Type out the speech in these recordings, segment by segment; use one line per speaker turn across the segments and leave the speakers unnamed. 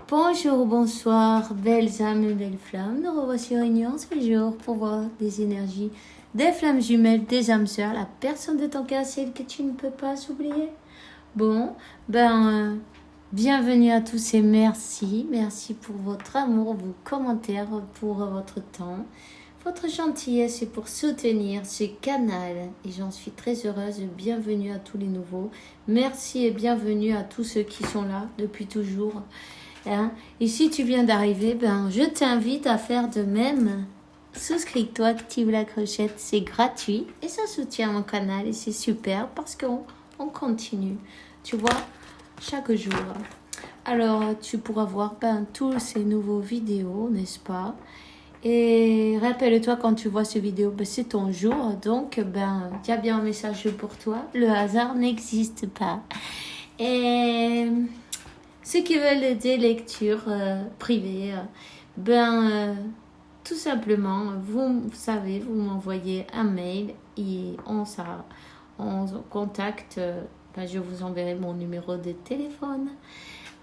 Bonjour, bonsoir, belles âmes et belles flammes. Nous revoici réunis ce jour pour voir des énergies, des flammes jumelles, des âmes sœurs, la personne de ton cœur, celle que tu ne peux pas oublier. Bon, bienvenue à tous et merci. Merci pour votre amour, vos commentaires, pour votre temps, votre gentillesse et pour soutenir ce canal. Et j'en suis très heureuse. Bienvenue à tous les nouveaux. Merci et bienvenue à tous ceux qui sont là depuis toujours. Et si tu viens d'arriver, je t'invite à faire de même. Souscris-toi, active la clochette, c'est gratuit et ça soutient mon canal et c'est super parce qu'on continue, tu vois, chaque jour. Alors, tu pourras voir tous ces nouveaux vidéos, n'est-ce pas? Et rappelle-toi quand tu vois ces vidéos, c'est ton jour, donc il y a bien un message pour toi. Le hasard n'existe pas. Et ceux qui veulent des lectures privées, tout simplement, vous savez, vous m'envoyez un mail et on contacte. Je vous enverrai mon numéro de téléphone,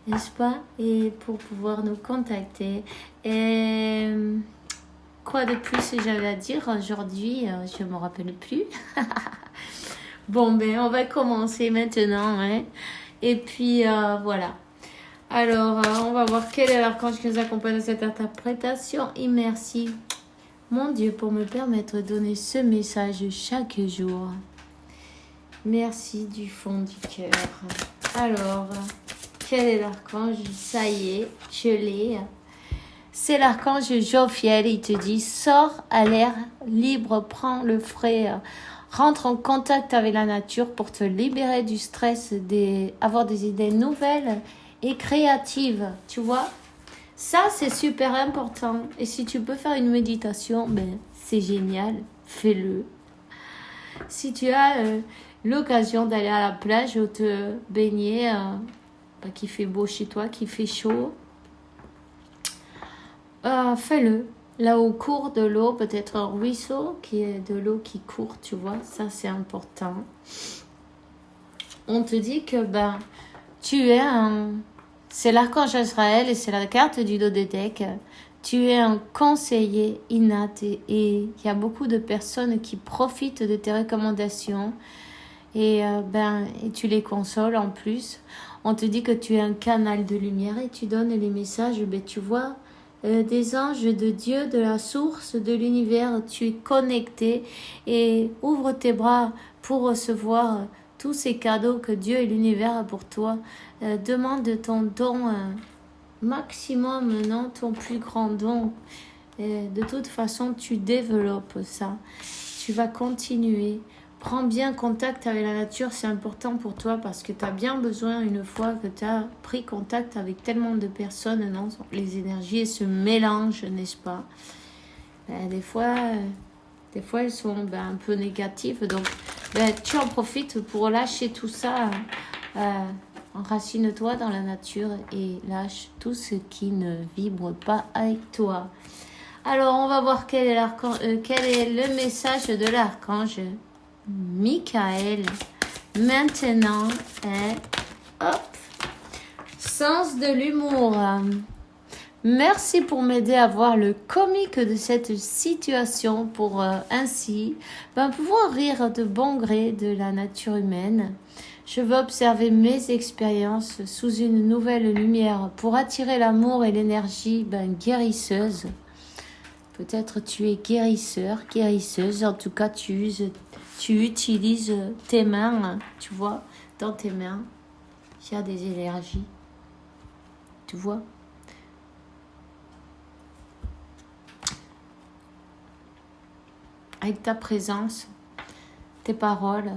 n'est-ce pas? Et pour pouvoir nous contacter. Et quoi de plus j'avais à dire aujourd'hui? Je ne me rappelle plus. Bon, on va commencer maintenant. Hein. Et puis, voilà. Alors, on va voir quel est l'archange qui nous accompagne dans cette interprétation. Et merci, mon Dieu, pour me permettre de donner ce message chaque jour. Merci du fond du cœur. Alors, quel est l'archange? Ça y est, je l'ai. C'est l'archange Jophiel. Il te dit, sors à l'air libre, prends le frais, rentre en contact avec la nature pour te libérer du stress, avoir des idées nouvelles et créative, tu vois. Ça, c'est super important. Et si tu peux faire une méditation, c'est génial, fais-le. Si tu as l'occasion d'aller à la plage ou te baigner, qu'il fait beau chez toi, qu'il fait chaud, fais-le. Là où court de l'eau, peut-être un ruisseau, qui est de l'eau qui court, tu vois. Ça, c'est important. On te dit que, tu es c'est l'archange Azraël et c'est la carte du dos de deck. Tu es un conseiller innaté et il y a beaucoup de personnes qui profitent de tes recommandations et tu les consoles en plus. On te dit que tu es un canal de lumière et tu donnes les messages. Tu vois des anges de Dieu, de la source de l'univers. Tu es connecté et ouvre tes bras pour recevoir tous ces cadeaux que Dieu et l'univers a pour toi. Demande ton don maximum, non, ton plus grand don. De toute façon, tu développes ça. Tu vas continuer. Prends bien contact avec la nature, c'est important pour toi parce que tu as bien besoin, une fois que tu as pris contact avec tellement de personnes, non, les énergies se mélangent, n'est-ce pas? Des fois, elles sont un peu négatives, donc tu en profites pour lâcher tout ça. Enracine-toi dans la nature et lâche tout ce qui ne vibre pas avec toi. Alors, on va voir quel est le message de l'archange Michael. Maintenant, sens de l'humour. Merci pour m'aider à voir le comique de cette situation pour ainsi pouvoir rire de bon gré de la nature humaine. Je veux observer mes expériences sous une nouvelle lumière pour attirer l'amour et l'énergie guérisseuse. Peut-être tu es guérisseur, guérisseuse. En tout cas, tu utilises tes mains, tu vois, dans tes mains, il y a des énergies. Tu vois? Avec ta présence, tes paroles,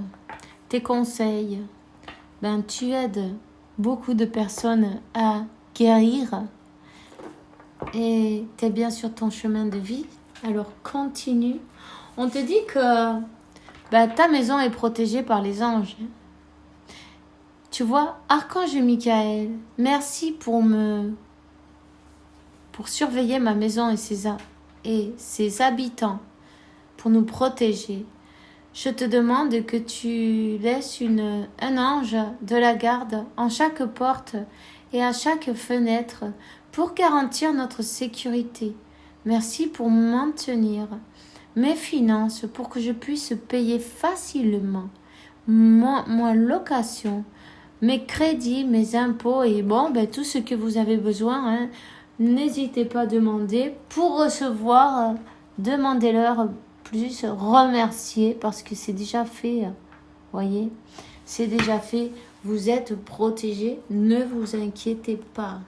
tes conseils, tu aides beaucoup de personnes à guérir et tu es bien sur ton chemin de vie. Alors continue. On te dit que ta maison est protégée par les anges. Tu vois, archange Michael, merci pour surveiller ma maison et ses habitants, pour nous protéger. Je te demande que tu laisses un ange de la garde en chaque porte et à chaque fenêtre pour garantir notre sécurité. Merci pour maintenir mes finances pour que je puisse payer facilement ma location, mes crédits, mes impôts et tout ce que vous avez besoin. Hein. N'hésitez pas à demander pour recevoir. Demandez-leur plus, remercier parce que c'est déjà fait. Voyez, c'est déjà fait. Vous êtes protégés. Ne vous inquiétez pas.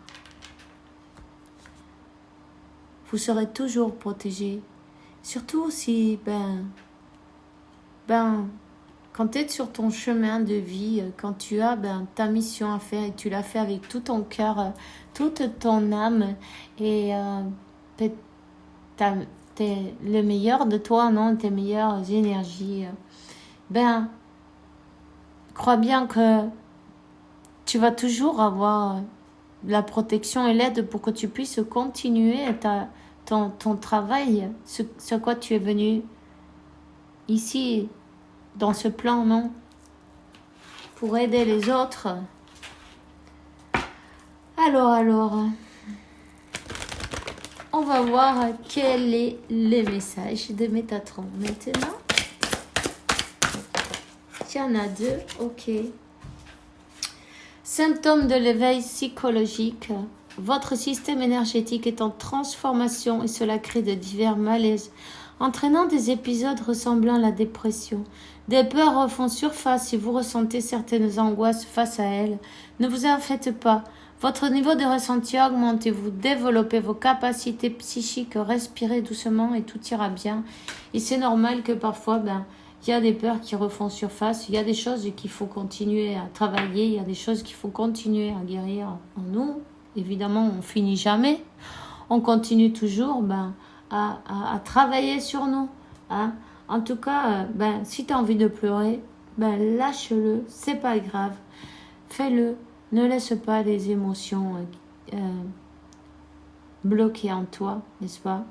Vous serez toujours protégés. Surtout si, quand tu es sur ton chemin de vie, quand tu as ta mission à faire et tu l'as fait avec tout ton cœur, toute ton âme et t'es le meilleur de toi, non, tes meilleures énergies, crois bien que tu vas toujours avoir la protection et l'aide pour que tu puisses continuer ton travail, ce quoi tu es venu ici, dans ce plan, non? Pour aider les autres. Alors, on va voir quel est le message de Métatron maintenant. Il y en a 2, ok. Symptômes de l'éveil psychologique. Votre système énergétique est en transformation et cela crée de divers malaises, entraînant des épisodes ressemblant à la dépression. Des peurs refont surface si vous ressentez certaines angoisses face à elles. Ne vous en faites pas. Votre niveau de ressenti augmente et vous développez vos capacités psychiques. Respirez doucement et tout ira bien. Et c'est normal que parfois, il y a des peurs qui refont surface. Il y a des choses qu'il faut continuer à travailler. Il y a des choses qu'il faut continuer à guérir en nous. Évidemment, on finit jamais. On continue toujours à travailler sur nous. Hein. En tout cas, si tu as envie de pleurer, lâche-le. C'est pas grave. Fais-le. Ne laisse pas les émotions bloquées en toi, n'est-ce pas?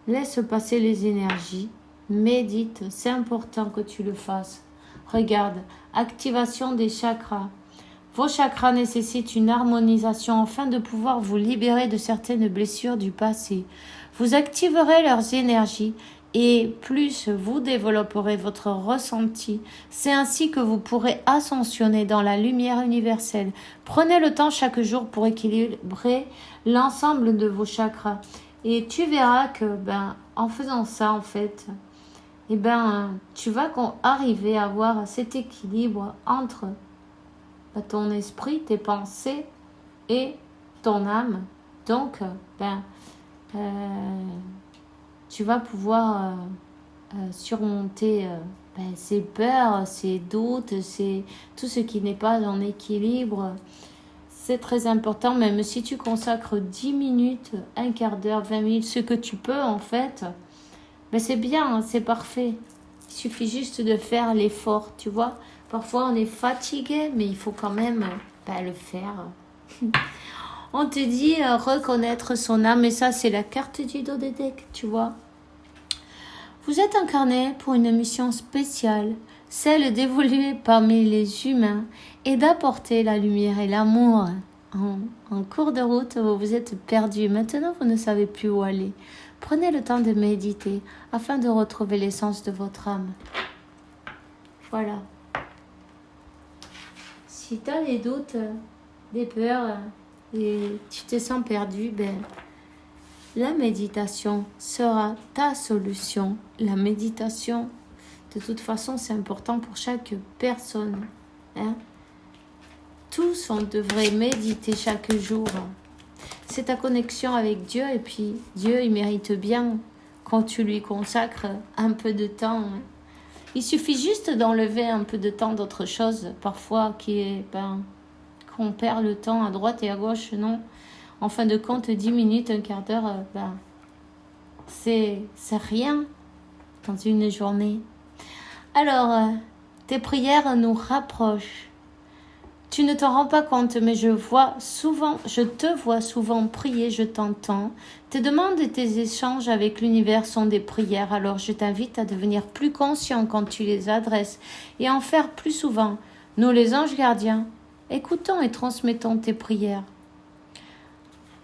Laisse passer les énergies. Médite. C'est important que tu le fasses. Regarde. Activation des chakras. Vos chakras nécessitent une harmonisation afin de pouvoir vous libérer de certaines blessures du passé. Vous activerez leurs énergies et plus vous développerez votre ressenti. C'est ainsi que vous pourrez ascensionner dans la lumière universelle. Prenez le temps chaque jour pour équilibrer l'ensemble de vos chakras. Et tu verras que en faisant ça, en fait, tu vas arriver à avoir cet équilibre entre ton esprit, tes pensées et ton âme. Donc, tu vas pouvoir surmonter ces peurs, ces doutes, tout ce qui n'est pas en équilibre. C'est très important, même si tu consacres 10 minutes, un quart d'heure, 20 minutes, ce que tu peux en fait, c'est bien, c'est parfait. Il suffit juste de faire l'effort, tu vois. Parfois, on est fatigué, mais il faut quand même le faire. On te dit reconnaître son âme, et ça, c'est la carte du dos des decks, tu vois. Vous êtes incarné pour une mission spéciale, celle d'évoluer parmi les humains et d'apporter la lumière et l'amour. En cours de route, vous vous êtes perdu. Maintenant, vous ne savez plus où aller. Prenez le temps de méditer afin de retrouver l'essence de votre âme. Voilà. Si tu as des doutes, des peurs et tu te sens perdu, la méditation sera ta solution. La méditation, de toute façon, c'est important pour chaque personne. Hein? Tous, on devrait méditer chaque jour. C'est ta connexion avec Dieu et puis Dieu, il mérite bien quand tu lui consacres un peu de temps. Il suffit juste d'enlever un peu de temps d'autre chose, parfois qu'on perd le temps à droite et à gauche, non. En fin de compte, 10 minutes, un quart d'heure, c'est rien dans une journée. Alors, tes prières nous rapprochent. Tu ne t'en rends pas compte, mais je te vois souvent prier, je t'entends. Tes demandes et tes échanges avec l'univers sont des prières, alors je t'invite à devenir plus conscient quand tu les adresses et à en faire plus souvent. Nous, les anges gardiens, écoutons et transmettons tes prières.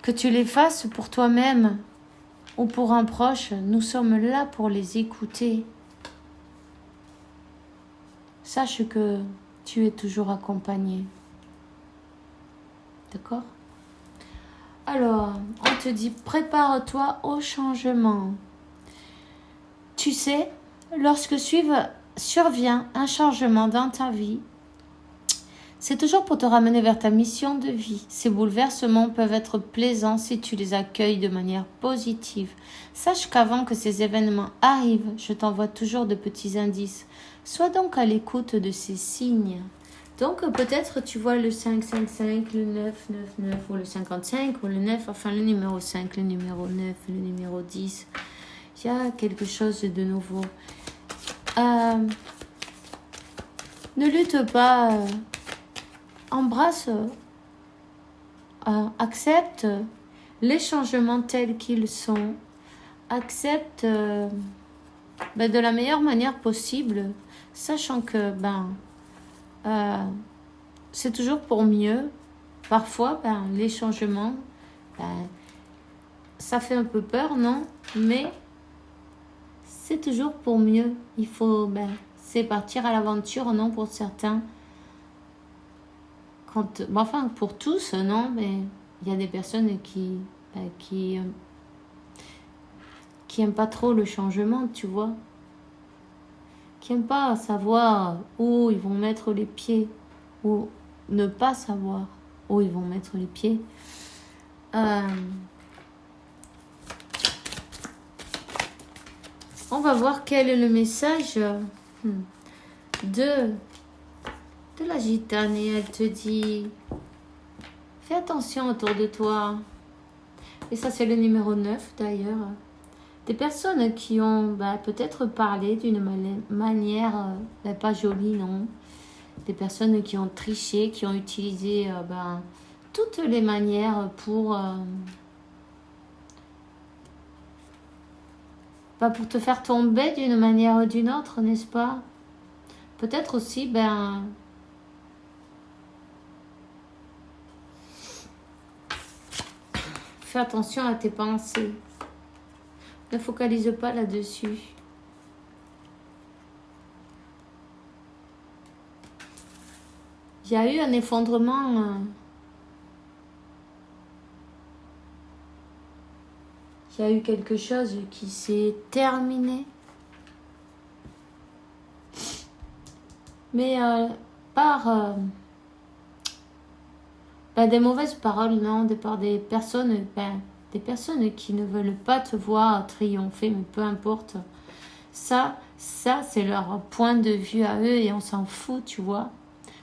Que tu les fasses pour toi-même ou pour un proche, nous sommes là pour les écouter. Sache que tu es toujours accompagné. D'accord? Alors, on te dit, prépare-toi au changement. Tu sais, lorsque survient un changement dans ta vie, c'est toujours pour te ramener vers ta mission de vie. Ces bouleversements peuvent être plaisants si tu les accueilles de manière positive. Sache qu'avant que ces événements arrivent, je t'envoie toujours de petits indices. Sois donc à l'écoute de ces signes. Donc peut-être tu vois le 555, le 999 ou le 55 ou le 9, enfin le numéro 5, le numéro 9, le numéro 10. Il y a quelque chose de nouveau. Ne lutte pas, embrasse, accepte les changements tels qu'ils sont. Accepte de la meilleure manière possible, sachant que c'est toujours pour mieux. Parfois, les changements, ça fait un peu peur, non? Mais c'est toujours pour mieux. Il faut, c'est partir à l'aventure, non, pour certains. Enfin, pour tous, non, mais il y a des personnes qui aiment pas trop le changement, tu vois. Qui n'aiment pas savoir où ils vont mettre les pieds, ou ne pas savoir où ils vont mettre les pieds. On va voir quel est le message de la gitane. Et elle te dit, fais attention autour de toi. Et ça, c'est le numéro 9 d'ailleurs. Des personnes qui ont peut-être parlé d'une manière pas jolie, non. Des personnes qui ont triché, qui ont utilisé toutes les manières pour te faire tomber d'une manière ou d'une autre, n'est-ce pas? Peut-être aussi, fais attention à tes pensées. Ne focalise pas là-dessus. Il y a eu un effondrement. Il y a eu quelque chose qui s'est terminé. Mais par des mauvaises paroles, non, par des personnes, qui ne veulent pas te voir triompher, mais peu importe. Ça c'est leur point de vue à eux et on s'en fout, tu vois.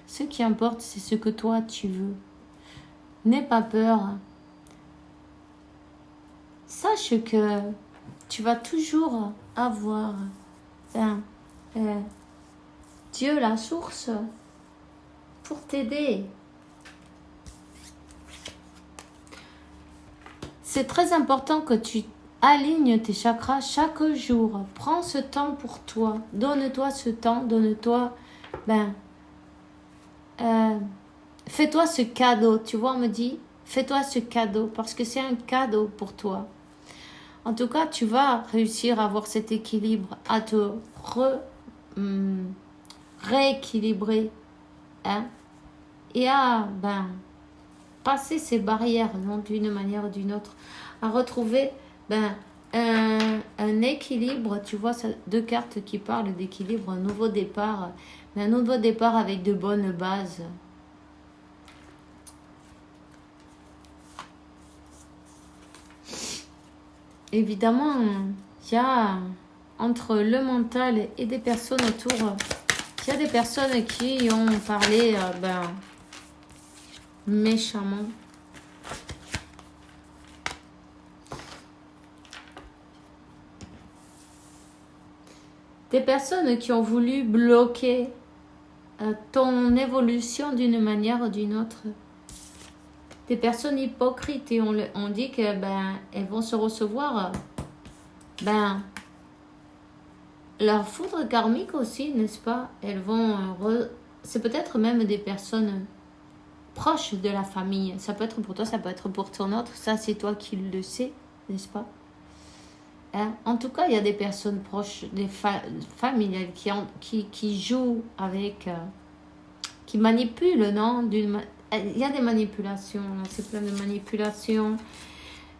Ce qui importe, c'est ce que toi tu veux. N'aie pas peur. Sache que tu vas toujours avoir Dieu, la source, pour t'aider. C'est très important que tu alignes tes chakras chaque jour. Prends ce temps pour toi. Donne-toi ce temps. Donne-toi... fais-toi ce cadeau. Tu vois, on me dit, fais-toi ce cadeau. Parce que c'est un cadeau pour toi. En tout cas, tu vas réussir à avoir cet équilibre. À te rééquilibrer. Et à... passer ces barrières, non, d'une manière ou d'une autre, à retrouver un équilibre. Tu vois, deux cartes qui parlent d'équilibre, un nouveau départ, mais un nouveau départ avec de bonnes bases. Évidemment, il y a entre le mental et des personnes autour, il y a des personnes qui ont parlé méchamment. Des personnes qui ont voulu bloquer ton évolution d'une manière ou d'une autre. Des personnes hypocrites et on dit que elles vont se recevoir leur foudre karmique aussi, n'est-ce pas? Elles vont c'est peut-être même des personnes proche de la famille. Ça peut être pour toi, ça peut être pour ton autre. Ça, c'est toi qui le sais, n'est-ce pas? Hein? En tout cas, il y a des personnes proches, des familiales qui jouent avec, qui manipulent, non? Il y a des manipulations, c'est plein de manipulations.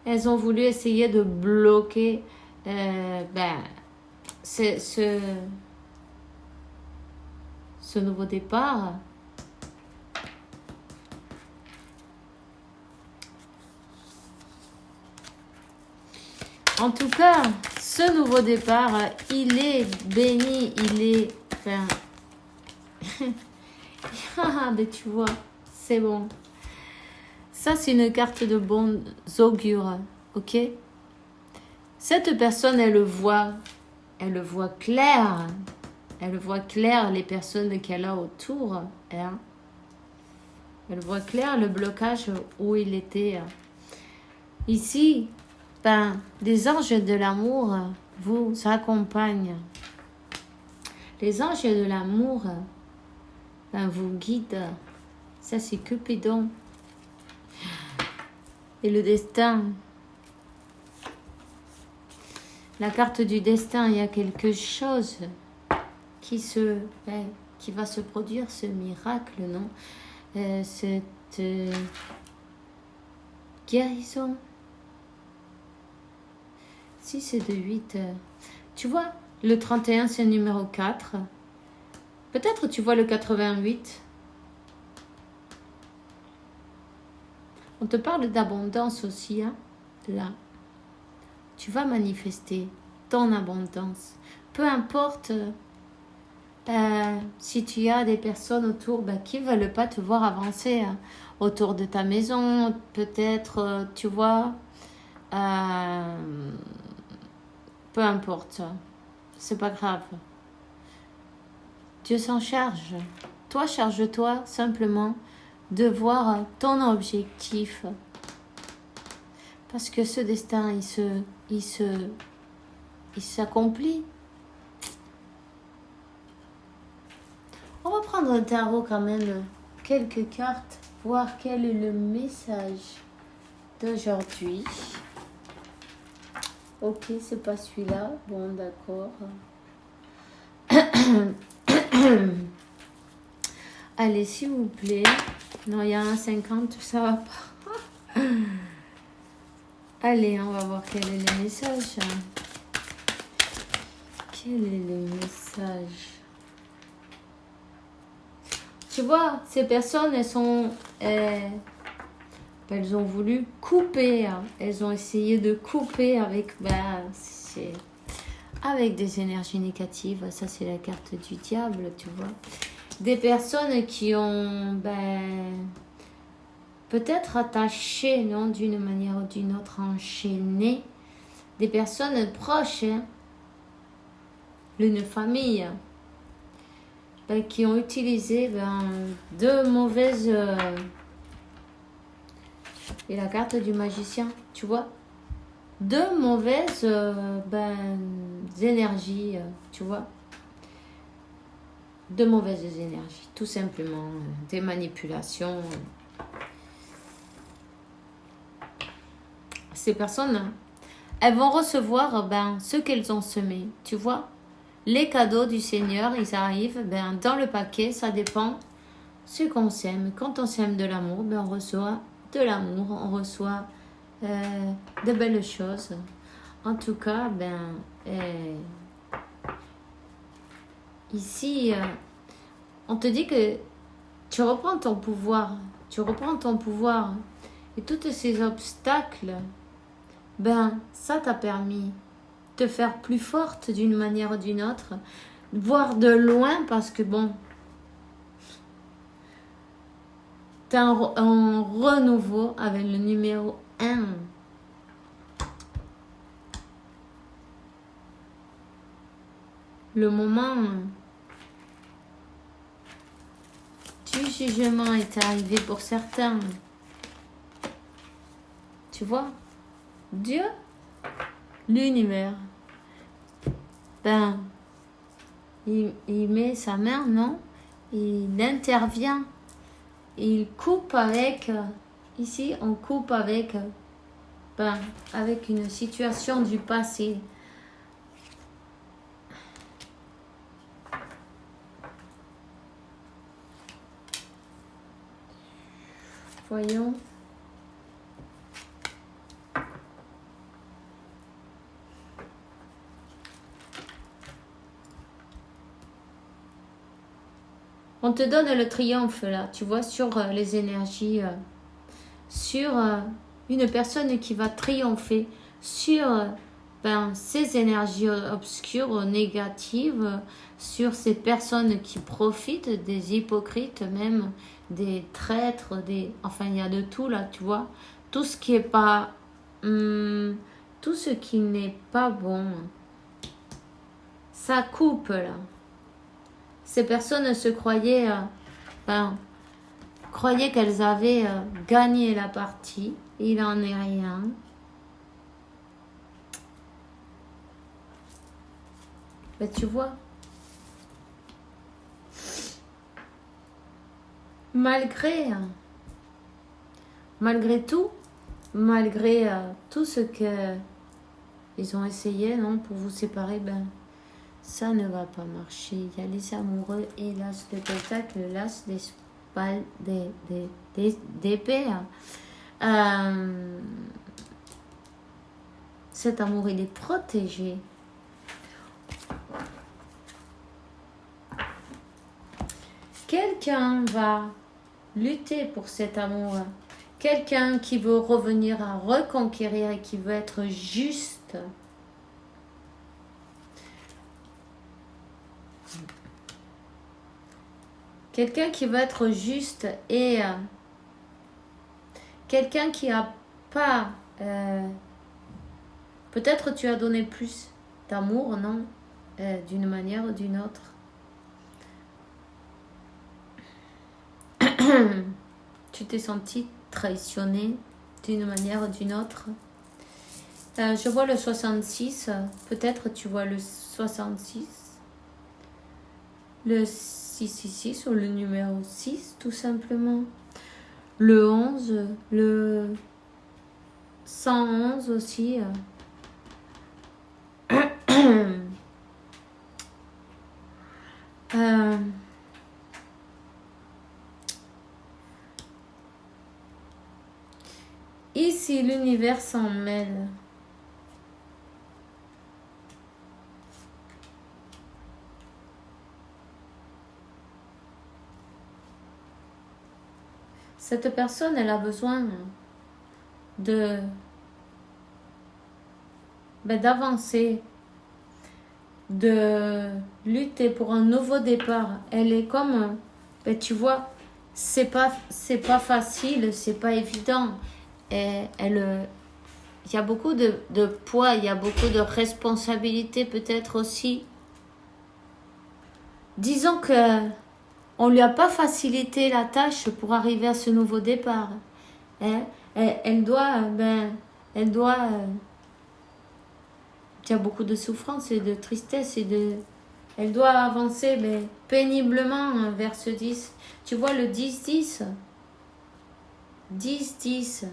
Elles ont voulu essayer de bloquer ce nouveau départ. En tout cas, ce nouveau départ, il est béni, il est... Enfin... ah, mais tu vois, c'est bon. Ça, c'est une carte de bons augures, ok? Cette personne, elle le voit clair. Elle voit clair les personnes qu'elle a autour. Hein? Elle voit clair le blocage où il était. Ici, des anges de l'amour vous accompagnent. Les anges de l'amour vous guident. Ça, c'est Cupidon. Et le destin. La carte du destin, il y a quelque chose qui va se produire, ce miracle, non? Cette guérison. Si c'est de 8. Tu vois, le 31, c'est le numéro 4. Peut-être tu vois le 88. On te parle d'abondance aussi, hein, là. Tu vas manifester ton abondance. Peu importe si tu as des personnes autour qui ne veulent pas te voir avancer hein, autour de ta maison, peut-être, tu vois, peu importe, c'est pas grave. Dieu s'en charge. Toi, charge-toi simplement de voir ton objectif. Parce que ce destin, il s'accomplit. On va prendre un tarot quand même, quelques cartes, voir quel est le message d'aujourd'hui. Ok, c'est pas celui-là. Bon, d'accord. Allez, s'il vous plaît. Non, il y a un 50, ça va pas. Allez, on va voir quel est le message. Quel est le message? Tu vois, ces personnes, elles ont voulu couper. Hein. Elles ont essayé de couper avec, avec des énergies négatives. Ça, c'est la carte du diable, tu vois. Des personnes qui ont, peut-être attachées, non, d'une manière ou d'une autre, enchaînées. Des personnes proches, hein. Une famille. Qui ont utilisé de mauvaises... et la carte du magicien, tu vois, de mauvaises énergies, tu vois, de mauvaises énergies, tout simplement, des manipulations. Ces personnes, elles vont recevoir ce qu'elles ont semé, tu vois. Les cadeaux du Seigneur, ils arrivent dans le paquet, ça dépend ce qu'on sème. Quand on sème de l'amour, on reçoit de l'amour, on reçoit de belles choses. En tout cas, ici, on te dit que tu reprends ton pouvoir. Et tous ces obstacles, ça t'a permis de te faire plus forte d'une manière ou d'une autre, voir de loin parce que t'as un renouveau avec le numéro 1. Le moment du jugement est arrivé pour certains. Tu vois, Dieu, l'univers, il met sa main, non? Il intervient il coupe avec, ici on coupe avec, avec une situation du passé. Voyons. On te donne le triomphe là, tu vois, sur les énergies, sur une personne qui va triompher, sur ces énergies obscures, négatives, sur ces personnes qui profitent, des hypocrites même, des traîtres, enfin il y a de tout là, tu vois, tout ce qui est pas, tout ce qui n'est pas bon, ça coupe là. Ces personnes se croyaient, croyaient qu'elles avaient gagné la partie. Il n'en est rien. Ben, tu vois, malgré tout, malgré tout ce que ils ont essayé, non, pour vous séparer, ça ne va pas marcher. Il y a les amoureux et l'as de pentacle, l'as d'épée. Cet amour, il est protégé. Quelqu'un va lutter pour cet amour. Quelqu'un qui veut revenir à reconquérir et qui veut être juste. Quelqu'un qui veut être juste et quelqu'un qui n'a pas... peut-être tu as donné plus d'amour, non, d'une manière ou d'une autre. Tu t'es senti trahissonné d'une manière ou d'une autre. Je vois le 66, peut-être tu vois le 66, le 666 ou le numéro 6 tout simplement. Le 11, le 111 aussi. Ici, l'univers s'en mêle. Cette personne, elle a besoin d'avancer, de lutter pour un nouveau départ. Elle est comme, tu vois, c'est pas facile, c'est pas évident. Et il y a beaucoup de poids, il y a beaucoup de responsabilités peut-être aussi. Disons que on lui a pas facilité la tâche pour arriver à ce nouveau départ. Elle doit, il y a beaucoup de souffrance et de tristesse elle doit avancer péniblement vers ce 10. Tu vois le 10-10, 10-10.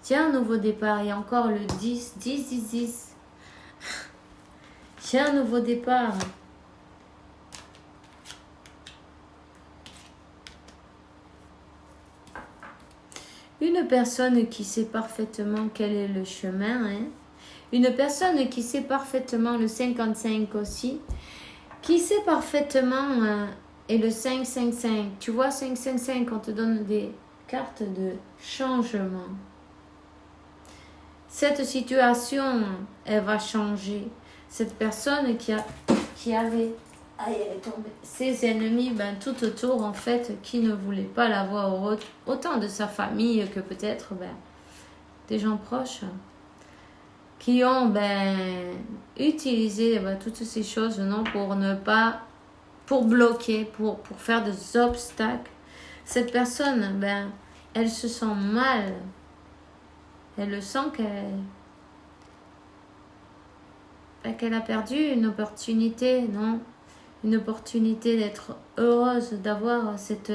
Tiens, un nouveau départ. Et encore le 10, 10, 10, 10. Tiens, un nouveau départ. Une personne qui sait parfaitement quel est le chemin. Une personne qui sait parfaitement le 55 aussi. Qui sait parfaitement et le 555. Tu vois, 555, on te donne des cartes de changement. Cette situation, elle va changer. Cette personne qui avait elle est tombée. Ses ennemis, tout autour, en fait, qui ne voulaient pas la voir, autant de sa famille que peut-être des gens proches, qui ont utilisé toutes ces choses non, pour bloquer, pour faire des obstacles. Cette personne, elle se sent mal. Elle le sent qu'elle a perdu une opportunité, non? Une opportunité d'être heureuse, d'avoir cette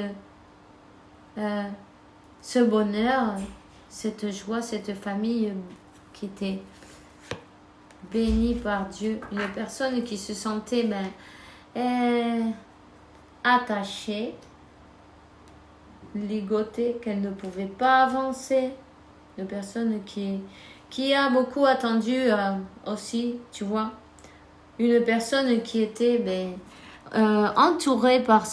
ce bonheur, cette joie, cette famille qui était bénie par Dieu. Une personne qui se sentait attachée, ligotée, qu'elle ne pouvait pas avancer. Une personne qui a beaucoup attendu aussi, tu vois. Une personne qui était entourée par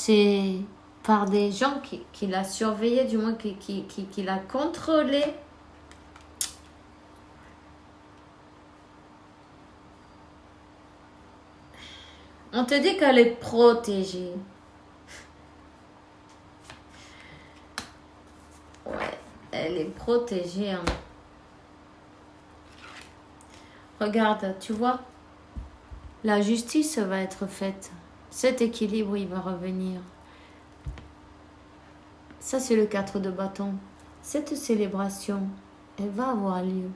des gens qui la surveillaient, du moins qui la contrôlaient. On te dit qu'elle est protégée. Ouais, elle est protégée. Hein. Regarde, tu vois, la justice va être faite. Cet équilibre, il va revenir. Ça, c'est le 4 de bâton. Cette célébration, elle va avoir lieu.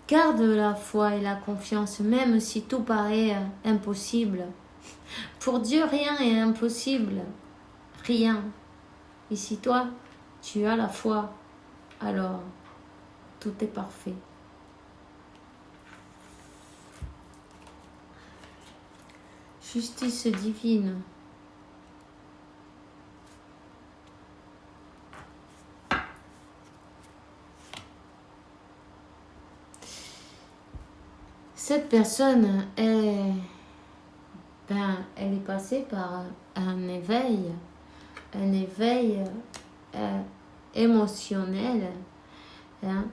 Garde la foi et la confiance, même si tout paraît impossible. Pour Dieu, rien est impossible. Rien. Et si toi, tu as la foi, alors tout est parfait. Justice divine. Cette personne est passée par un éveil émotionnel. Hein.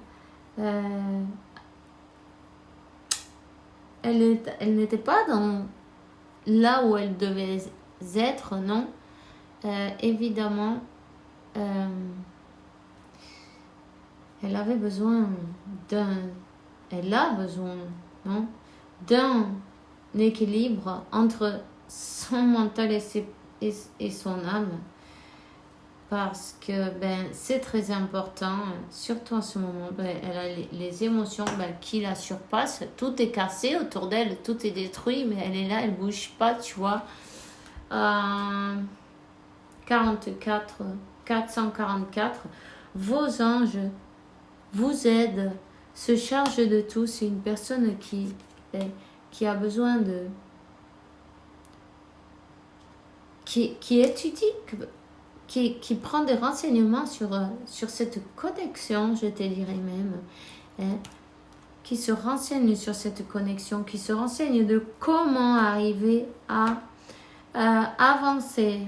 Elle n'était pas dans là où elle devait être, non. Évidemment, elle avait besoin elle a besoin, non, d'un équilibre entre son mental et son âme. Parce que c'est très important, surtout en ce moment. Elle a les émotions qui la surpassent. Tout est cassé autour d'elle, tout est détruit, mais elle est là, elle bouge pas, tu vois. 444, vos anges vous aident, se chargent de tout. C'est une personne qui a besoin de... qui étudie... Qui prend des renseignements sur cette connexion, je te dirais même, hein, qui se renseigne sur cette connexion, qui se renseigne de comment arriver à avancer.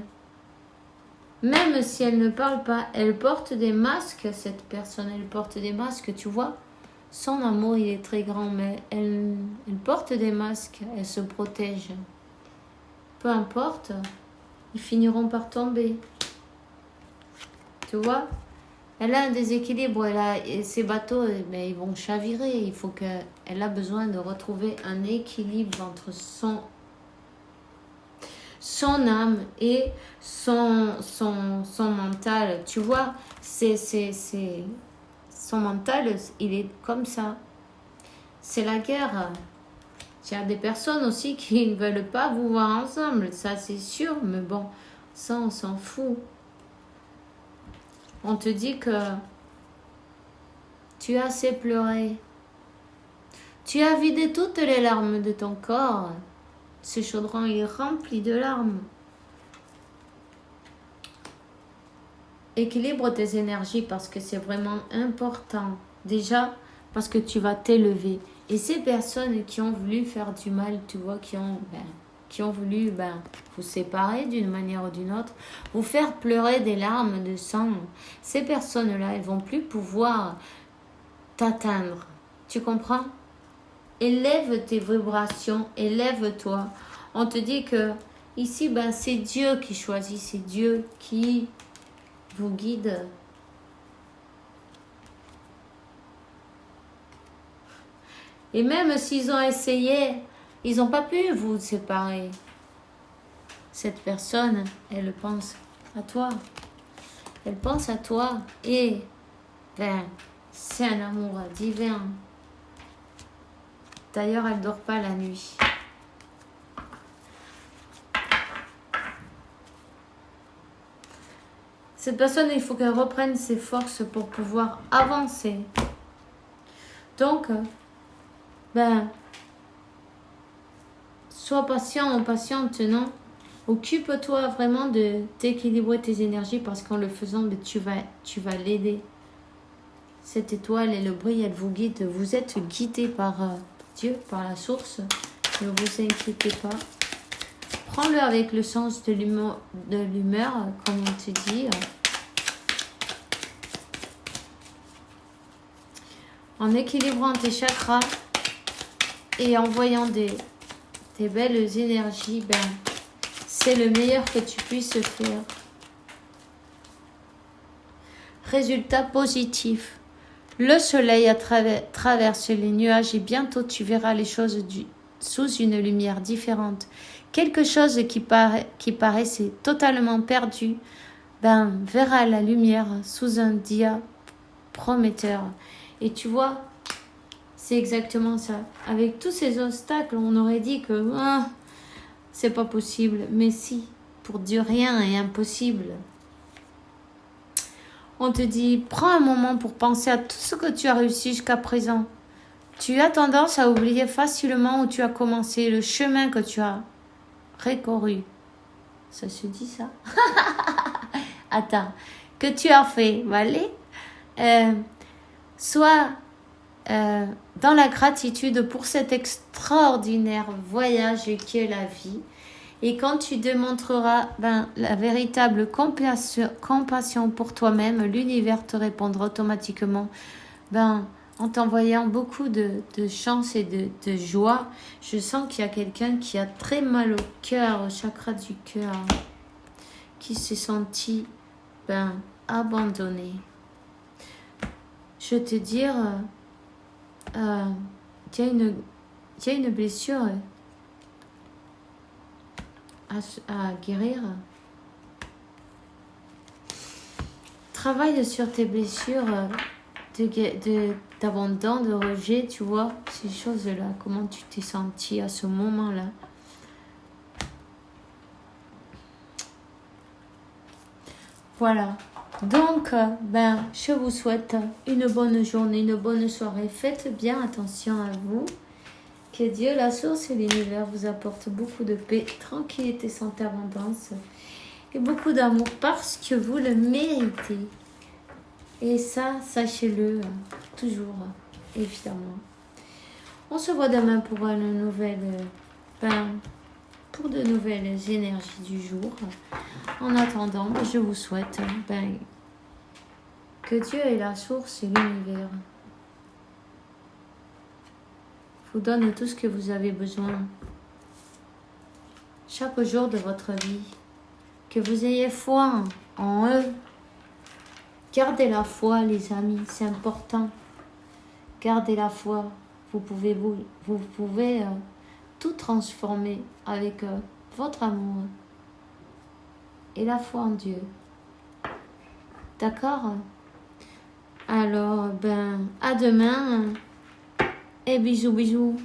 Même si elle ne parle pas, elle porte des masques, cette personne, elle porte des masques, tu vois. Son amour, il est très grand, mais elle porte des masques, elle se protège. Peu importe, ils finiront par tomber. Tu vois, elle a un déséquilibre, ses bateaux, ils vont chavirer. Il faut elle a besoin de retrouver un équilibre entre son âme et son mental. Tu vois, son mental, il est comme ça. C'est la guerre. Il y a des personnes aussi qui ne veulent pas vous voir ensemble, ça c'est sûr, mais bon, ça on s'en fout. On te dit que tu as assez pleuré. Tu as vidé toutes les larmes de ton corps. Ce chaudron est rempli de larmes. Équilibre tes énergies parce que c'est vraiment important. Déjà, parce que tu vas t'élever. Et ces personnes qui ont voulu faire du mal, tu vois, qui ont voulu vous séparer d'une manière ou d'une autre, vous faire pleurer des larmes de sang. Ces personnes-là, elles vont plus pouvoir t'atteindre. Tu comprends? Élève tes vibrations, élève-toi. On te dit que ici, c'est Dieu qui choisit, c'est Dieu qui vous guide. Et même s'ils ont essayé, ils n'ont pas pu vous séparer. Cette personne, elle pense à toi. Elle pense à toi. Et c'est un amour divin. D'ailleurs, elle ne dort pas la nuit. Cette personne, il faut qu'elle reprenne ses forces pour pouvoir avancer. Donc, sois patient ou patiente, non? Occupe-toi vraiment de t'équilibrer tes énergies parce qu'en le faisant, tu vas l'aider. Cette étoile et le bruit, elle vous guide. Vous êtes guidé par Dieu, par la source. Ne vous inquiétez pas. Prends-le avec le sens de l'humeur, comme on te dit. En équilibrant tes chakras et en voyant des belles énergies, c'est le meilleur que tu puisses faire. Résultat positif. Le soleil traverse les nuages et bientôt tu verras les choses sous une lumière différente. Quelque chose qui paraissait totalement perdu, verra la lumière sous un dia prometteur. Et tu vois, c'est exactement ça. Avec tous ces obstacles, on aurait dit que c'est pas possible. Mais si, pour Dieu, rien est impossible. On te dit, prends un moment pour penser à tout ce que tu as réussi jusqu'à présent. Tu as tendance à oublier facilement où tu as commencé, le chemin que tu as récorru. Ça se dit ça? Attends, que tu as fait, allez. Sois dans la gratitude pour cet extraordinaire voyage qui est la vie. Et quand tu démontreras la véritable compassion pour toi-même, l'univers te répondra automatiquement en t'envoyant beaucoup de chance et de joie. Je sens qu'il y a quelqu'un qui a très mal au cœur, au chakra du cœur, qui s'est senti abandonné. Je vais te dire, il y a une blessure à guérir. Travaille sur tes blessures d'abandon, de rejet, tu vois, ces choses-là. Comment tu t'es senti à ce moment-là? Voilà. Donc, je vous souhaite une bonne journée, une bonne soirée. Faites bien attention à vous. Que Dieu, la source et l'univers vous apportent beaucoup de paix, tranquillité, santé, abondance et beaucoup d'amour parce que vous le méritez. Et ça, sachez-le toujours, évidemment. On se voit demain pour une nouvelle, pour de nouvelles énergies du jour. En attendant, je vous souhaite que Dieu est la source et l'univers vous donne tout ce que vous avez besoin chaque jour de votre vie. Que vous ayez foi en eux. Gardez la foi, les amis, c'est important. Gardez la foi. Vous pouvez tout transformer avec votre amour et la foi en Dieu. D'accord? Alors, à demain et bisous, bisous.